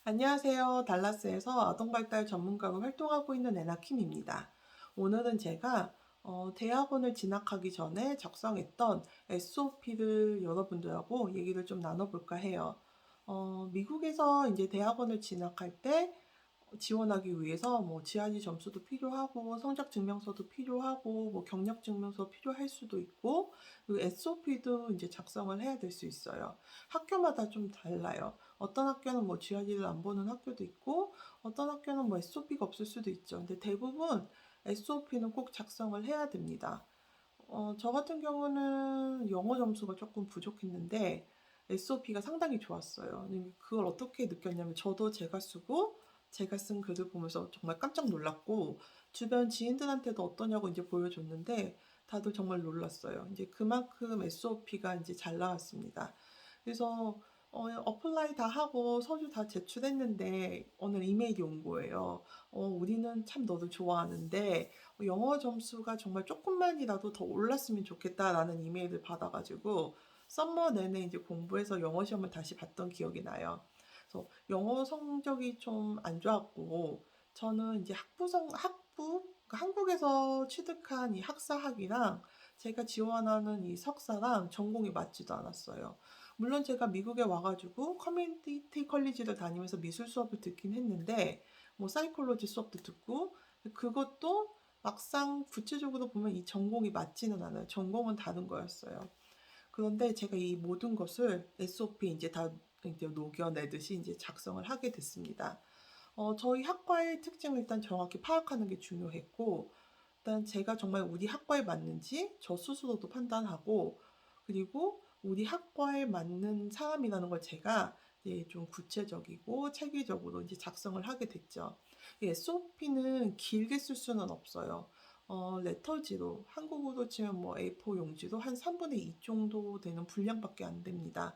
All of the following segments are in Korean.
안녕하세요. 달라스에서 아동발달 전문가로 활동하고 있는 애나킴입니다. 오늘은 제가 대학원을 진학하기 전에 작성했던 SOP를 여러분들하고 얘기를 좀 나눠볼까 해요. 미국에서 이제 대학원을 진학할 때 지원하기 위해서 뭐 GRE 점수도 필요하고 성적 증명서도 필요하고 뭐 경력 증명서 필요할 수도 있고 그 SOP도 이제 작성을 해야 될 수 있어요. 학교마다 좀 달라요. 어떤 학교는 뭐 GRE를 안 보는 학교도 있고 어떤 학교는 뭐 SOP가 없을 수도 있죠. 근데 대부분 SOP는 꼭 작성을 해야 됩니다. 저 같은 경우는 영어 점수가 조금 부족했는데 SOP가 상당히 좋았어요. 그걸 어떻게 느꼈냐면 저도 제가 쓰고 제가 쓴 글을 보면서 정말 깜짝 놀랐고 주변 지인들한테도 어떠냐고 이제 보여줬는데 다들 정말 놀랐어요. 이제 그만큼 SOP가 이제 잘 나왔습니다. 그래서 어플라이 다 하고 서류 다 제출했는데 오늘 이메일이 온 거예요. 우리는 참 너를 좋아하는데 영어 점수가 정말 조금만이라도 더 올랐으면 좋겠다라는 이메일을 받아가지고 썸머 내내 이제 공부해서 영어 시험을 다시 봤던 기억이 나요. 그래서 영어 성적이 좀 안 좋았고 저는 이제 그러니까 한국에서 취득한 이 학사학위랑 제가 지원하는 이 석사랑 전공이 맞지도 않았어요. 물론 제가 미국에 와가지고 커뮤니티 컬리지를 다니면서 미술 수업을 듣긴 했는데 뭐 사이콜로지 수업도 듣고 그것도 막상 구체적으로 보면 이 전공이 맞지는 않아요. 전공은 다른 거였어요. 그런데 제가 이 모든 것을 SOP 이제 다 이제 녹여내듯이 이제 작성을 하게 됐습니다. 저희 학과의 특징을 일단 정확히 파악하는 게 중요했고, 일단 제가 정말 우리 학과에 맞는지 저 스스로도 판단하고, 그리고 우리 학과에 맞는 사람이라는 걸 제가 이제 좀 구체적이고 체계적으로 이제 작성을 하게 됐죠. SOP는 길게 쓸 수는 없어요. 레터지로, 한국어로 치면 뭐 A4 용지로 한 3분의 2 정도 되는 분량밖에 안 됩니다.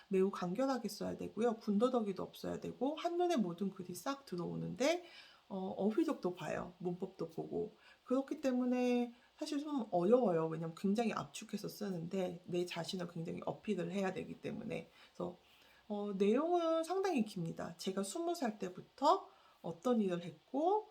매우 간결하게 써야 되고요. 군더더기도 없어야 되고 한눈에 모든 글이 싹 들어오는데 어휘력도 봐요. 문법도 보고. 그렇기 때문에 사실 좀 어려워요. 왜냐면 굉장히 압축해서 쓰는데 내 자신을 굉장히 어필을 해야 되기 때문에. 그래서 내용은 상당히 깁니다. 제가 20살 때부터 어떤 일을 했고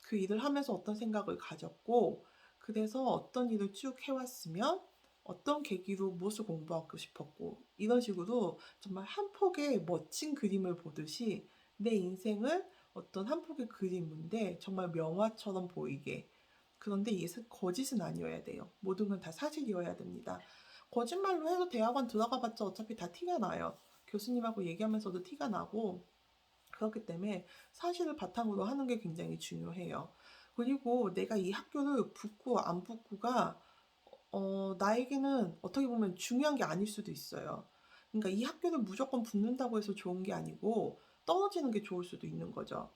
그 일을 하면서 어떤 생각을 가졌고 그래서 어떤 일을 쭉 해왔으면 어떤 계기로 무엇을 공부하고 싶었고 이런 식으로 정말 한 폭의 멋진 그림을 보듯이 내 인생을 어떤 한 폭의 그림인데 정말 명화처럼 보이게 그런데 이게 거짓은 아니어야 돼요. 모든 건 다 사실이어야 됩니다. 거짓말로 해서 대학원 들어가 봤자 어차피 다 티가 나요. 교수님하고 얘기하면서도 티가 나고 그렇기 때문에 사실을 바탕으로 하는 게 굉장히 중요해요. 그리고 내가 이 학교를 붙고 안 붙고가 나에게는 어떻게 보면 중요한 게 아닐 수도 있어요. 그러니까 이 학교를 무조건 붙는다고 해서 좋은 게 아니고 떨어지는 게 좋을 수도 있는 거죠.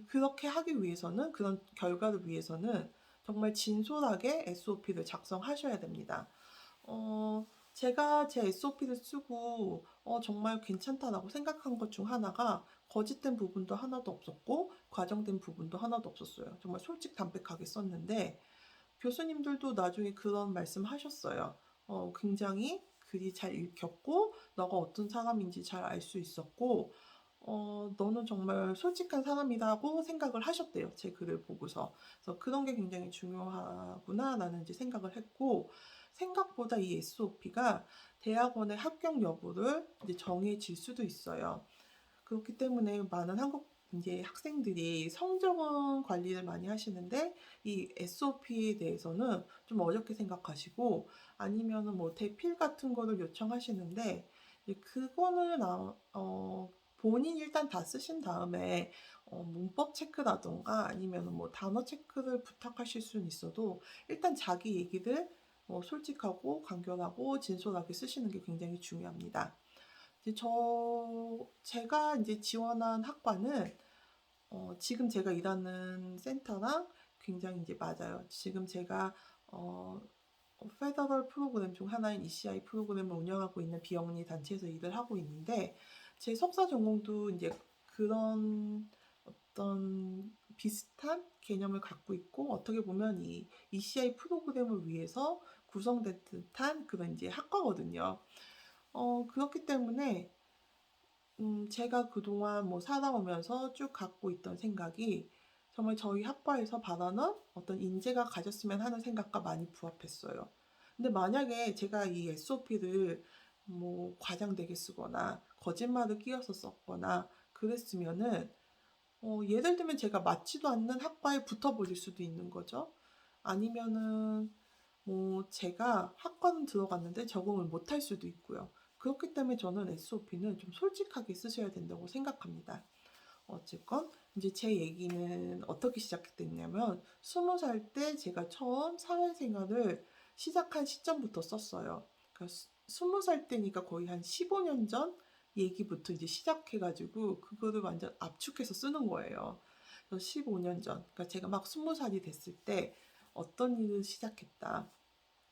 그렇게 하기 위해서는, 그런 결과를 위해서는 정말 진솔하게 SOP를 작성하셔야 됩니다. 제가 제 SOP를 쓰고 정말 괜찮다라고 생각한 것 중 하나가 거짓된 부분도 하나도 없었고 과정된 부분도 하나도 없었어요. 정말 솔직담백하게 썼는데 교수님들도 나중에 그런 말씀 하셨어요. 굉장히 글이 잘 읽혔고 너가 어떤 사람인지 잘 알 수 있었고 너는 정말 솔직한 사람이라고 생각을 하셨대요. 제 글을 보고서. 그래서 그런 게 굉장히 중요하구나라는 이제 생각을 했고, 생각보다 이 SOP가 대학원의 합격 여부를 이제 정해질 수도 있어요. 그렇기 때문에 많은 한국 이제 학생들이 성적은 관리를 많이 하시는데 이 SOP에 대해서는 좀 어렵게 생각하시고 아니면은 뭐 대필 같은 거를 요청하시는데 이제 그거는 본인이 일단 다 쓰신 다음에 문법 체크라던가 아니면 뭐 단어 체크를 부탁하실 수는 있어도 일단 자기 얘기를 솔직하고 간결하고 진솔하게 쓰시는 게 굉장히 중요합니다. 이제 제가 이제 지원한 학과는 지금 제가 일하는 센터랑 굉장히 이제 맞아요. 지금 제가 어, 페더럴 프로그램 중 하나인 ECI 프로그램을 운영하고 있는 비영리 단체에서 일을 하고 있는데 제 석사 전공도 이제 그런 어떤 비슷한 개념을 갖고 있고 어떻게 보면 이 ECI 프로그램을 위해서 구성된 듯한 그런 이제 학과거든요. 그렇기 때문에 제가 그동안 뭐 살아오면서 쭉 갖고 있던 생각이 정말 저희 학과에서 바라는 어떤 인재가 가졌으면 하는 생각과 많이 부합했어요. 근데 만약에 제가 이 SOP를 뭐 과장되게 쓰거나 거짓말을 끼워서 썼거나 그랬으면은 예를 들면 제가 맞지도 않는 학과에 붙어 버릴 수도 있는 거죠. 아니면은 뭐 제가 학과는 들어갔는데 적응을 못할 수도 있고요. 그렇기 때문에 저는 SOP는 좀 솔직하게 쓰셔야 된다고 생각합니다. 어쨌건 이제 제 얘기는 어떻게 시작됐냐면 20살 때 제가 처음 사회생활을 시작한 시점부터 썼어요. 그러니까 20살 때니까 거의 한 15년 전 얘기부터 이제 시작해 가지고 그거를 완전 압축해서 쓰는 거예요. 그래서 15년 전, 그러니까 제가 막 20살이 됐을 때 어떤 일을 시작했다.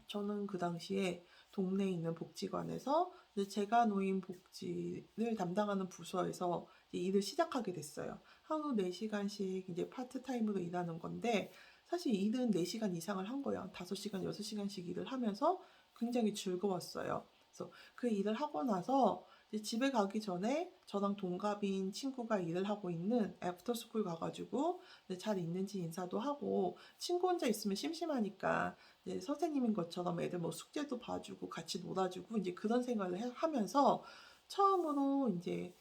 저는 그 당시에 동네에 있는 복지관에서 이제 제가 노인 복지를 담당하는 부서에서 이제 일을 시작하게 됐어요. 하루 4시간씩 이제 파트타임으로 일하는 건데 사실 일은 4시간 이상을 한 거예요. 5시간, 6시간씩 일을 하면서 굉장히 즐거웠어요. 그래서 그 일을 하고 나서 이제 집에 가기 전에 저랑 동갑인 친구가 일을 하고 있는 애프터스쿨 가가지고 잘 있는지 인사도 하고 친구 혼자 있으면 심심하니까 이제 선생님인 것처럼 애들 뭐 숙제도 봐주고 같이 놀아주고 이제 그런 생활을 하면서 처음으로 이제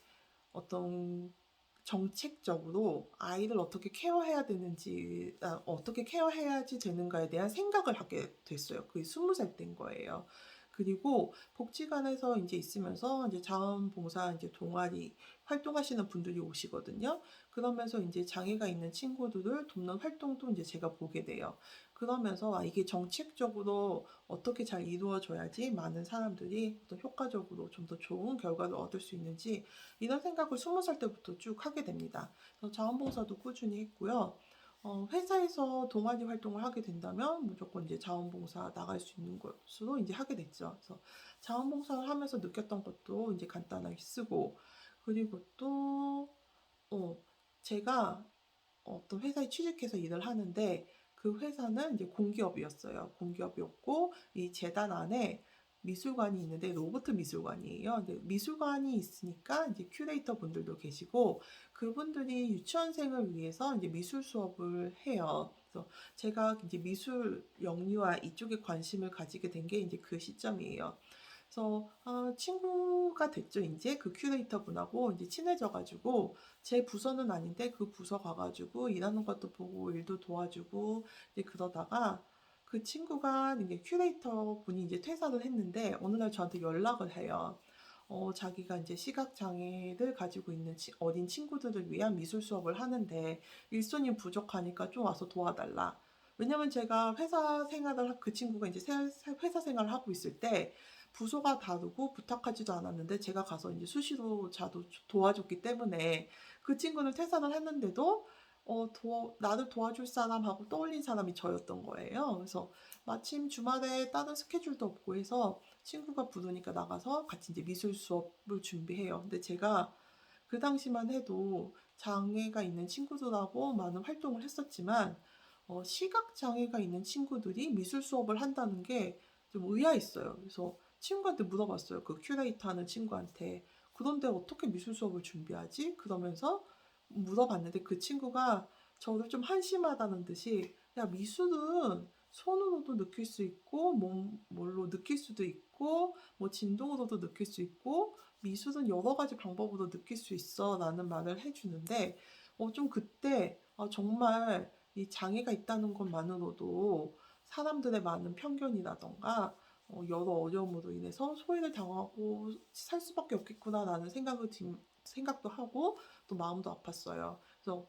어떤 정책적으로 아이를 어떻게 케어해야 되는지, 어떻게 케어해야지 되는가에 대한 생각을 하게 됐어요. 그게 20살 때인 거예요. 그리고 복지관에서 이제 있으면서 이제 자원봉사 이제 동아리 활동하시는 분들이 오시거든요. 그러면서 이제 장애가 있는 친구들을 돕는 활동도 이제 제가 보게 돼요. 그러면서 이게 정책적으로 어떻게 잘 이루어져야지 많은 사람들이 또 효과적으로 좀 더 좋은 결과를 얻을 수 있는지 이런 생각을 20살 때부터 쭉 하게 됩니다. 그래서 자원봉사도 꾸준히 했고요. 회사에서 동아리 활동을 하게 된다면 무조건 이제 자원봉사 나갈 수 있는 것으로 이제 하게 됐죠. 그래서 자원봉사를 하면서 느꼈던 것도 이제 간단하게 쓰고, 그리고 또, 어, 제가 어떤 회사에 취직해서 일을 하는데 그 회사는 이제 공기업이었어요. 공기업이었고 이 재단 안에 미술관이 있는데 로버트 미술관이에요. 근데 미술관이 있으니까 이제 큐레이터 분들도 계시고 그분들이 유치원생을 위해서 이제 미술 수업을 해요. 그래서 제가 이제 미술 영유아 이쪽에 관심을 가지게 된 게 이제 그 시점이에요. 그래서 친구가 됐죠. 이제 그 큐레이터 분하고 이제 친해져 가지고 제 부서는 아닌데 그 부서 가 가지고 일하는 것도 보고 일도 도와주고 이제 그러다가 그 친구가 이제 큐레이터 분이 이제 퇴사를 했는데 어느 날 저한테 연락을 해요. 자기가 이제 시각 장애를 가지고 있는 어린 친구들을 위한 미술 수업을 하는데 일손이 부족하니까 좀 와서 도와달라. 왜냐면 제가 회사 생활을 그 친구가 이제 회사 생활을 하고 있을 때 부서가 다르고 부탁하지도 않았는데 제가 가서 이제 수시로 자도 도와줬기 때문에 그 친구는 퇴사를 했는데도 나를 도와줄 사람하고 떠올린 사람이 저였던 거예요. 그래서 마침 주말에 다른 스케줄도 없고 해서 친구가 부르니까 나가서 같이 이제 미술 수업을 준비해요. 근데 제가 그 당시만 해도 장애가 있는 친구들하고 많은 활동을 했었지만 시각 장애가 있는 친구들이 미술 수업을 한다는 게 좀 의아했어요. 그래서 친구한테 물어봤어요. 그 큐레이터 하는 친구한테. 그런데 어떻게 미술 수업을 준비하지? 그러면서 물어봤는데 그 친구가 저를 좀 한심하다는 듯이 야, 미술은 손으로도 느낄 수 있고 뭘로 느낄 수도 있고 뭐 진동으로도 느낄 수 있고 미술은 여러 가지 방법으로 느낄 수 있어라는 말을 해주는데 좀 그때 정말 이 장애가 있다는 것만으로도 사람들의 많은 편견이라던가 여러 어려움으로 인해서 소외를 당하고 살 수밖에 없겠구나라는 생각도 하고 또 마음도 아팠어요. 그래서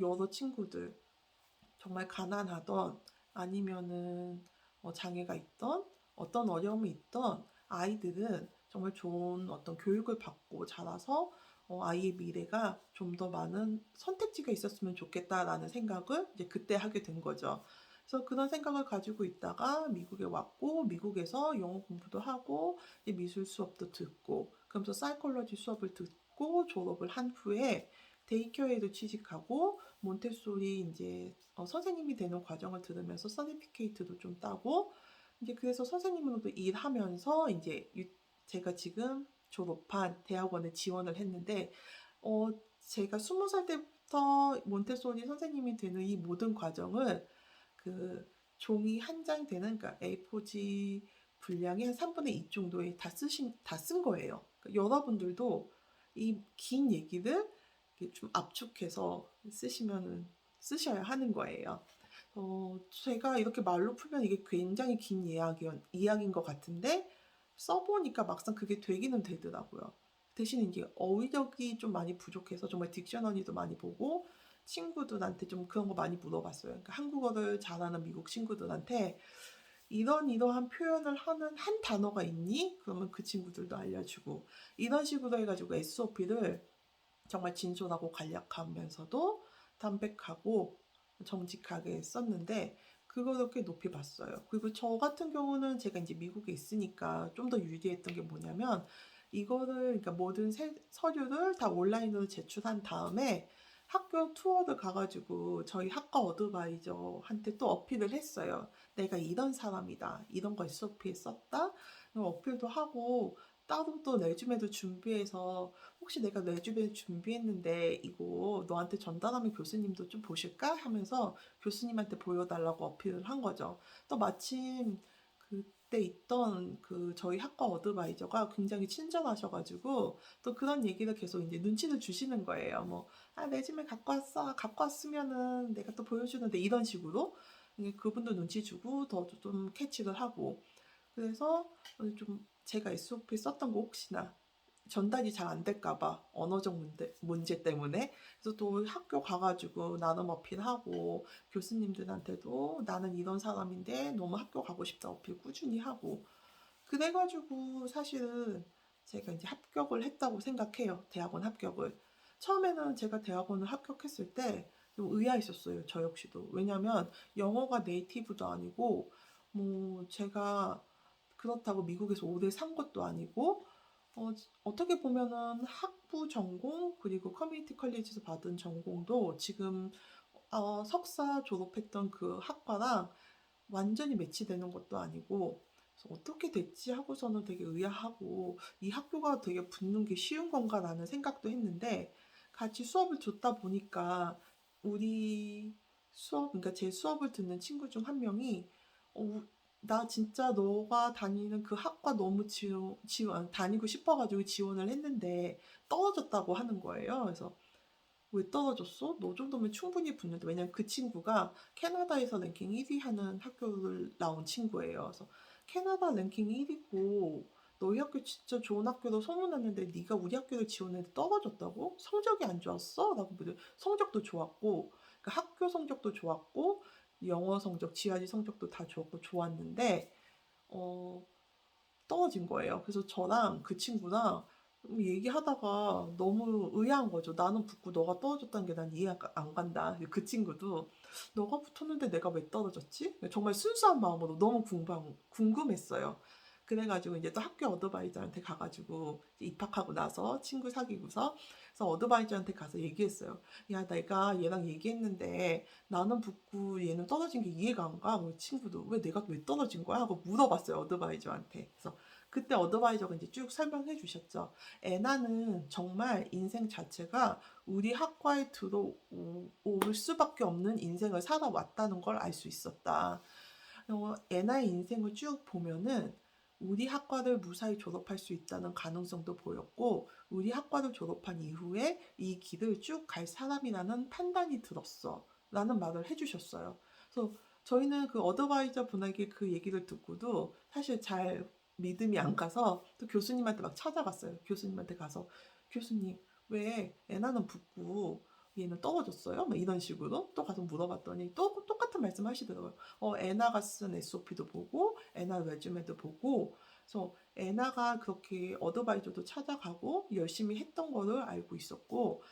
여러 친구들 정말 가난하던 아니면은 장애가 있던 어떤 어려움이 있던 아이들은 정말 좋은 어떤 교육을 받고 자라서 아이의 미래가 좀 더 많은 선택지가 있었으면 좋겠다라는 생각을 이제 그때 하게 된 거죠. 그래서 그런 생각을 가지고 있다가 미국에 왔고 미국에서 영어 공부도 하고 이제 미술 수업도 듣고 그러면서 사이콜로지 수업을 듣고 졸업을 한 후에 데이케어에도 취직하고 몬테소리 이제 선생님이 되는 과정을 들으면서 서티피케이트도 좀 따고 이제 그래서 선생님으로도 일하면서 이제 제가 지금 졸업한 대학원에 지원을 했는데 어 제가 20살 때부터 몬테소리 선생님이 되는 이 모든 과정을 그 종이 한 장 되는, 그러니까 A4지 분량의 한 3분의 2 정도에 다 쓴 거예요. 그러니까 여러분들도 이 긴 얘기를 이렇게 좀 압축해서 쓰셔야 하는 거예요. 제가 이렇게 말로 풀면 이게 굉장히 긴 이야기인 것 같은데 써보니까 막상 그게 되기는 되더라고요. 대신 이제 어휘력이 좀 많이 부족해서 정말 딕셔너리도 많이 보고 친구들한테 좀 그런 거 많이 물어봤어요. 그러니까 한국어를 잘하는 미국 친구들한테 이러한 표현을 하는 한 단어가 있니? 그러면 그 친구들도 알려주고, 이런 식으로 해가지고 SOP를 정말 진솔하고 간략하면서도 담백하고 정직하게 썼는데 그걸 꽤 높이 봤어요. 그리고 저 같은 경우는 제가 이제 미국에 있으니까 좀 더 유리했던 게 뭐냐면 이거를, 그러니까 모든 서류를 다 온라인으로 제출한 다음에 학교 투어를 가가지고 저희 학과 어드바이저한테 또 어필을 했어요. 내가 이런 사람이다. 이런 거 SOP에 썼다. 어필도 하고 따로 또 레주메도 준비해서 혹시 내가 레주메 준비했는데 이거 너한테 전달하면 교수님도 좀 보실까? 하면서 교수님한테 보여달라고 어필을 한 거죠. 또 마침 그때 있던 그 저희 학과 어드바이저가 굉장히 친절하셔가지고 또 그런 얘기를 계속 이제 눈치를 주시는 거예요. 뭐, 아, 레주메 갖고 왔어. 갖고 왔으면은 내가 또 보여주는데 이런 식으로 그분도 눈치 주고 더 좀 캐치를 하고, 그래서 좀 제가 SOP 썼던 거 혹시나 전달이 잘 안 될까봐 언어적 문제 때문에, 그래서 또 학교 가가지고 나름 어필하고 교수님들한테도 나는 이런 사람인데 너무 학교 가고 싶다 어필 꾸준히 하고, 그래가지고 사실은 제가 이제 합격을 했다고 생각해요. 대학원 합격을. 처음에는 제가 대학원을 합격했을 때 좀 의아했었어요. 저 역시도. 왜냐면 영어가 네이티브도 아니고 뭐 제가 그렇다고 미국에서 오래 산 것도 아니고 어, 어떻게 보면은 학부 전공 그리고 커뮤니티 컬리지에서 받은 전공도 지금 석사 졸업했던 그 학과랑 완전히 매치되는 것도 아니고, 그래서 어떻게 됐지 하고서는 되게 의아하고 이 학교가 되게 붙는 게 쉬운 건가라는 생각도 했는데, 같이 수업을 듣다 보니까 우리 그러니까 제 수업을 듣는 친구 중 한 명이 나 진짜 너가 다니는 그 학과 너무 다니고 싶어가지고 지원을 했는데 떨어졌다고 하는 거예요. 그래서 왜 떨어졌어? 너 정도면 충분히 붙는데. 왜냐면 그 친구가 캐나다에서 랭킹 1위 하는 학교를 나온 친구예요. 그래서 캐나다 랭킹 1위고 너희 학교 진짜 좋은 학교로 소문났는데 네가 우리 학교를 지원했는데 떨어졌다고? 성적이 안 좋았어? 라고 물어요. 성적도 좋았고, 그러니까 학교 성적도 좋았고 영어 성적, GRE 성적도 다 좋았고 좋았는데 어, 떨어진 거예요. 그래서 저랑 그 친구랑 얘기하다가 너무 의아한 거죠. 나는 붙고 너가 떨어졌다는 게 난 이해가 안 간다. 그 친구도 너가 붙었는데 내가 왜 떨어졌지? 정말 순수한 마음으로 너무 궁금했어요. 그래가지고 이제 또 학교 어드바이저한테 가가지고 입학하고 나서 친구 사귀고서, 그래서 어드바이저한테 가서 얘기했어요. 야, 내가 얘랑 얘기했는데 나는 붙고 얘는 떨어진 게 이해가 안 가. 우리 친구도 왜 내가 왜 떨어진 거야? 하고 물어봤어요, 어드바이저한테. 그래서 그때 어드바이저가 이제 쭉 설명해 주셨죠. 애나는 정말 인생 자체가 우리 학과에 들어올 수밖에 없는 인생을 살아왔다는 걸 알 수 있었다. 애나의 인생을 쭉 보면은 우리 학과를 무사히 졸업할 수 있다는 가능성도 보였고, 우리 학과를 졸업한 이후에 이 길을 쭉 갈 사람이라는 판단이 들었어. 라는 말을 해주셨어요. 그래서 저희는 그 어드바이저 분에게 그 얘기를 듣고도 사실 잘 믿음이 안 가서 또 교수님한테 막 찾아갔어요. 교수님한테 가서 교수님, 왜 애나는 붙고 얘는 떨어졌어요? 막 이런 식으로 또 가서 물어봤더니 또 똑같은 말씀 하시더라고요. 애나가 쓴 SOP도 보고 애나 레주메도 보고, 그래서 애나가 그렇게 어드바이저도 찾아가고 열심히 했던 거를 알고 있었고,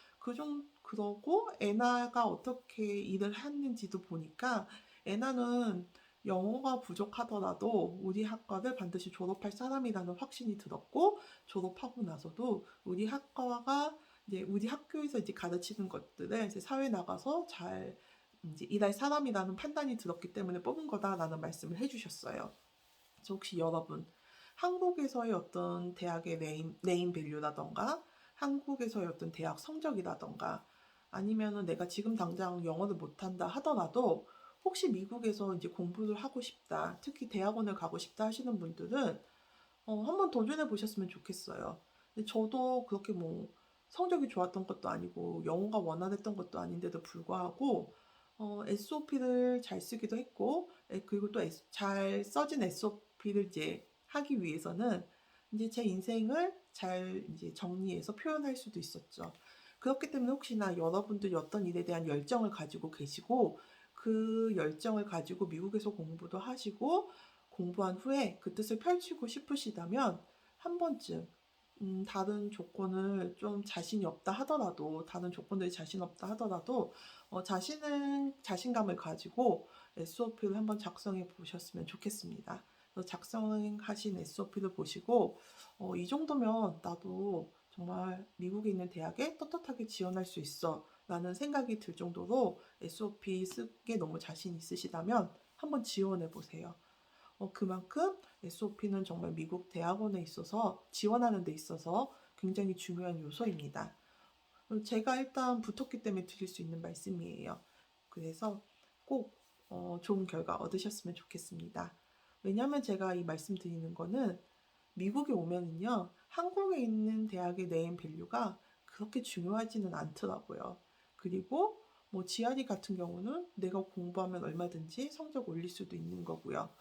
그러고 애나가 어떻게 일을 했는지도 보니까 애나는 영어가 부족하더라도 우리 학과를 반드시 졸업할 사람이라는 확신이 들었고, 졸업하고 나서도 우리 학과가 이제 우리 학교에서 이제 가르치는 것들을 이제 사회 나가서 잘 이제 일할 사람이라는 판단이 들었기 때문에 뽑은 거다라는 말씀을 해주셨어요. 그래서 혹시 여러분 한국에서의 어떤 대학의 네임 밸류라던가 한국에서의 어떤 대학 성적이라던가 아니면은 내가 지금 당장 영어를 못한다 하더라도 혹시 미국에서 이제 공부를 하고 싶다, 특히 대학원을 가고 싶다 하시는 분들은 한번 도전해 보셨으면 좋겠어요. 근데 저도 그렇게 뭐 성적이 좋았던 것도 아니고 영어가 원활했던 것도 아닌데도 불구하고 SOP를 잘 쓰기도 했고 그리고 또 잘 써진 SOP를 이제 하기 위해서는 이제 제 인생을 잘 이제 정리해서 표현할 수도 있었죠. 그렇기 때문에 혹시나 여러분들이 어떤 일에 대한 열정을 가지고 계시고 그 열정을 가지고 미국에서 공부도 하시고 공부한 후에 그 뜻을 펼치고 싶으시다면 한 번쯤 다른 조건을 좀 자신이 없다 하더라도 다른 조건들이 자신 없다 하더라도 자신은 자신감을 가지고 SOP를 한번 작성해 보셨으면 좋겠습니다. 그래서 작성하신 SOP를 보시고 이 정도면 나도 정말 미국에 있는 대학에 떳떳하게 지원할 수 있어 라는 생각이 들 정도로 SOP 쓰기에 너무 자신 있으시다면 한번 지원해 보세요. 그만큼 SOP는 정말 미국 대학원에 있어서 지원하는 데 있어서 굉장히 중요한 요소입니다. 제가 일단 붙었기 때문에 드릴 수 있는 말씀이에요. 그래서 꼭 좋은 결과 얻으셨으면 좋겠습니다. 왜냐하면 제가 이 말씀 드리는 거는 미국에 오면은요, 한국에 있는 대학의 네임 밸류가 그렇게 중요하지는 않더라고요. 그리고 뭐 GRE 같은 경우는 내가 공부하면 얼마든지 성적 올릴 수도 있는 거고요.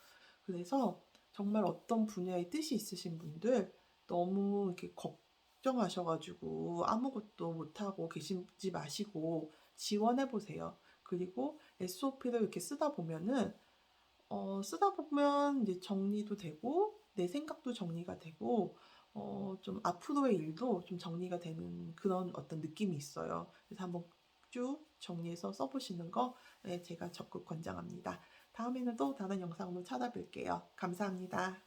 그래서 정말 어떤 분야에 뜻이 있으신 분들 너무 이렇게 걱정하셔가지고 아무것도 못하고 계시지 마시고 지원해 보세요. 그리고 SOP를 이렇게 쓰다 보면 이제 정리도 되고 내 생각도 정리가 되고 좀 앞으로의 일도 좀 정리가 되는 그런 어떤 느낌이 있어요. 그래서 한번 쭉 정리해서 써보시는 거 제가 적극 권장합니다. 다음에는 또 다른 영상으로 찾아뵐게요. 감사합니다.